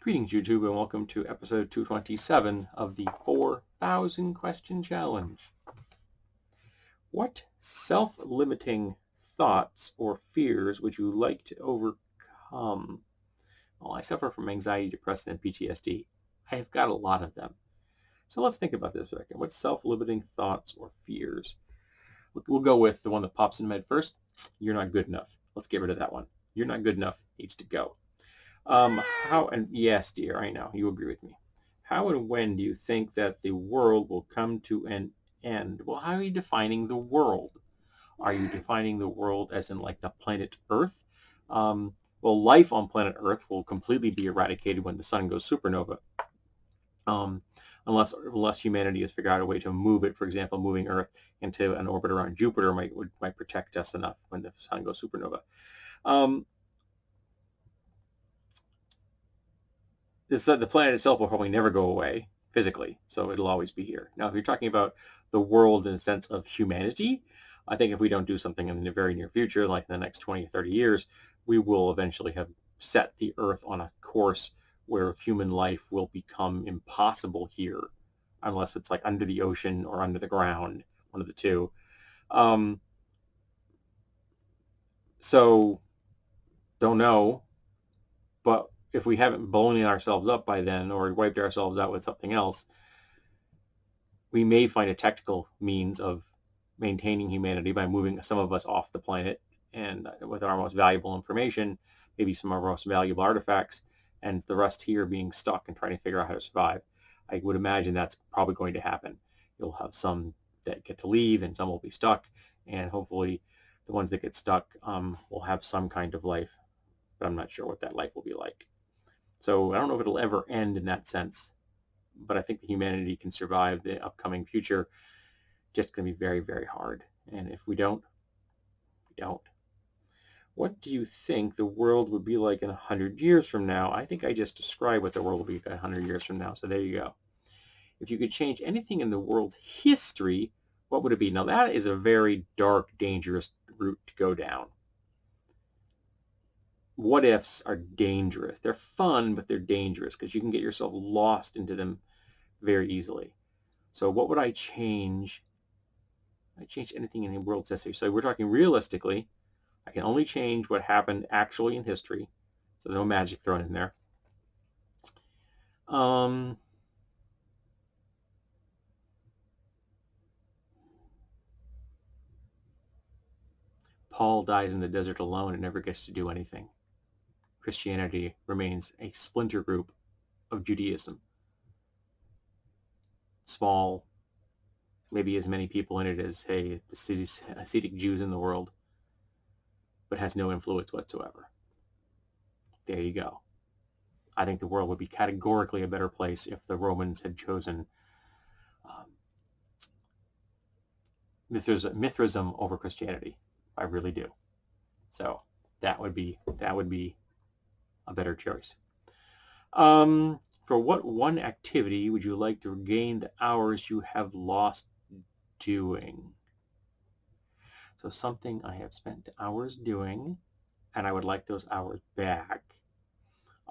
Greetings, YouTube, and welcome to episode 227 of the 4,000 Question Challenge. What self-limiting thoughts or fears would you like to overcome? Well, I suffer from anxiety, depression, and PTSD. I have got a lot of them. So let's think about this for a second. What self-limiting thoughts or fears? We'll go with the one that pops in my head first. You're not good enough. Let's get rid of that one. You're not good enough needs to go. And yes, dear, I know, you agree with me. How and when do you think that the world will come to an end? Well, how are you defining the world? Are you defining the world as in like the planet Earth? Well, life on planet Earth will completely be eradicated when the sun goes supernova. Unless humanity has figured out a way to move it, for example, moving Earth into an orbit around Jupiter might protect us enough when the sun goes supernova. The planet itself will probably never go away physically, so it'll always be here. Now, if you're talking about the world in the sense of humanity, I think if we don't do something in the very near future, like in the next 20 or 30 years, we will eventually have set the Earth on a course where human life will become impossible here, unless it's like under the ocean or under the ground, one of the two. So, don't know, but if we haven't blown ourselves up by then or wiped ourselves out with something else, we may find a technical means of maintaining humanity by moving some of us off the planet and with our most valuable information, maybe some of our most valuable artifacts, and the rest here being stuck and trying to figure out how to survive. I would imagine that's probably going to happen. You'll have some that get to leave and some will be stuck, and hopefully the ones that get stuck will have some kind of life, but I'm not sure what that life will be like. So I don't know if it'll ever end in that sense, but I think the humanity can survive the upcoming future. Just going to be very, very hard. And if we don't, we don't. What do you think the world would be like in 100 years from now? I think I just described what the world will be like 100 years from now, so there you go. If you could change anything in the world's history, what would it be? Now that is a very dark, dangerous route to go down. What ifs are dangerous. They're fun, but they're dangerous because you can get yourself lost into them very easily. So what would I change? I change anything in the world's history. So we're talking realistically. I can only change what happened actually in history. So no magic thrown in there. Paul dies in the desert alone and never gets to do anything. Christianity remains a splinter group of Judaism. Small, maybe as many people in it as, hey, the Hasidic Jews in the world, but has no influence whatsoever. There you go. I think the world would be categorically a better place if the Romans had chosen Mithraism over Christianity. I really do. So that would be a better choice. For what one activity would you like to regain the hours you have lost doing? So something I have spent hours doing, and I would like those hours back.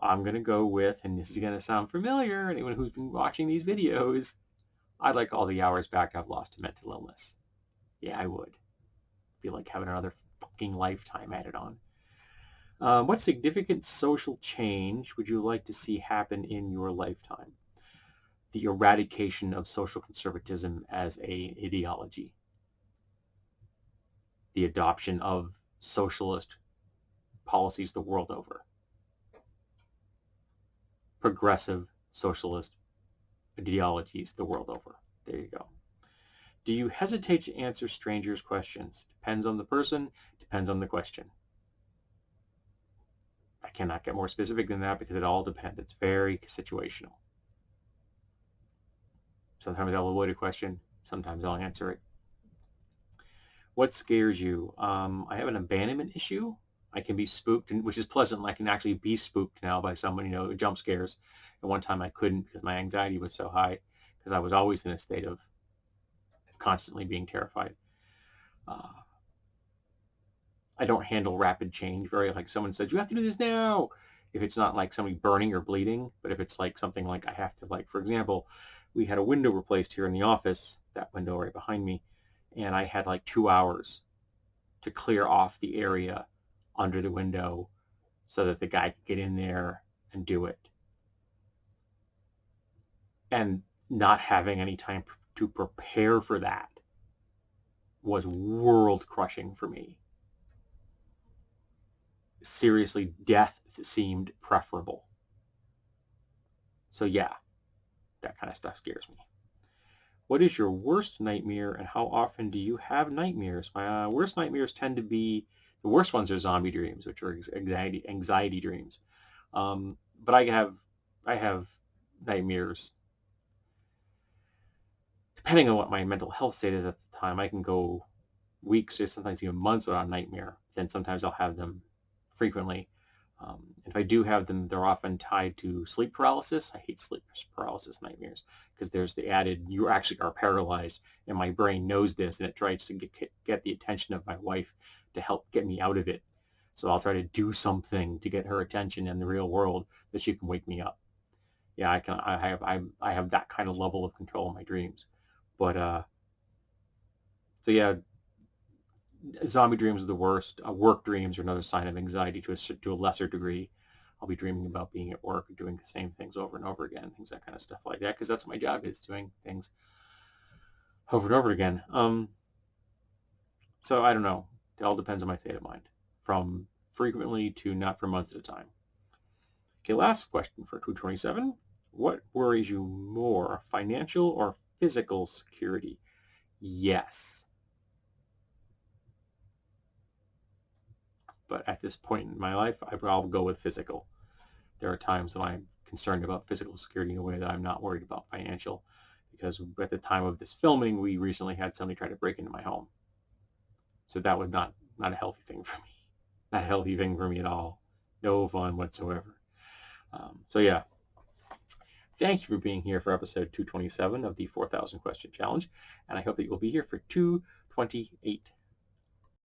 I'm going to go with, and this is going to sound familiar, anyone who's been watching these videos, I'd like all the hours back I've lost to mental illness. Yeah, I would. Feel like having another fucking lifetime added on. What significant social change would you like to see happen in your lifetime? The eradication of social conservatism as an ideology. The adoption of socialist policies the world over. Progressive socialist ideologies the world over. There you go. Do you hesitate to answer strangers' questions? Depends on the person, depends on the question. I cannot get more specific than that because it all depends. It's very situational. Sometimes I'll avoid a question. Sometimes I'll answer it. What scares you? I have an abandonment issue. I can be spooked, which is pleasant. I can actually be spooked now by someone, jump scares. At one time I couldn't because my anxiety was so high because I was always in a state of constantly being terrified. I don't handle rapid change very, like someone says, you have to do this now. if it's not like somebody burning or bleeding, but if it's like something like I have to, like, for example, we had a window replaced here in the office, that window right behind me, and I had like 2 hours to clear off the area under the window so that the guy could get in there and do it. And not having any time to prepare for that was world crushing for me. Seriously, death seemed preferable. So yeah, that kind of stuff scares me. What is your worst nightmare, and how often do you have nightmares? My worst nightmares tend to be, the worst ones are zombie dreams, which are anxiety dreams. But I have nightmares. Depending on what my mental health state is at the time, I can go weeks or sometimes even months without a nightmare. Then sometimes I'll have them frequently. If I do have them, they're often tied to sleep paralysis. I hate sleep paralysis nightmares because there's the added, you actually are paralyzed, and my brain knows this, and it tries to get the attention of my wife to help get me out of it. So I'll try to do something to get her attention in the real world that she can wake me up. Yeah, I have that kind of level of control in my dreams. But so yeah, zombie dreams are the worst. Work dreams are another sign of anxiety to a lesser degree. I'll be dreaming about being at work and doing the same things over and over again, things, that kind of stuff like that, because that's what my job is, doing things over and over again. So I don't know. It all depends on my state of mind, from frequently to not for months at a time. Okay, last question for 227. What worries you more, financial or physical security? Yes. But at this point in my life, I'll go with physical. There are times when I'm concerned about physical security in a way that I'm not worried about financial, because at the time of this filming, we recently had somebody try to break into my home. So that was not a healthy thing for me. Not a healthy thing for me at all. No fun whatsoever. So yeah, thank you for being here for episode 227 of the 4,000 question challenge, and I hope that you'll be here for 228.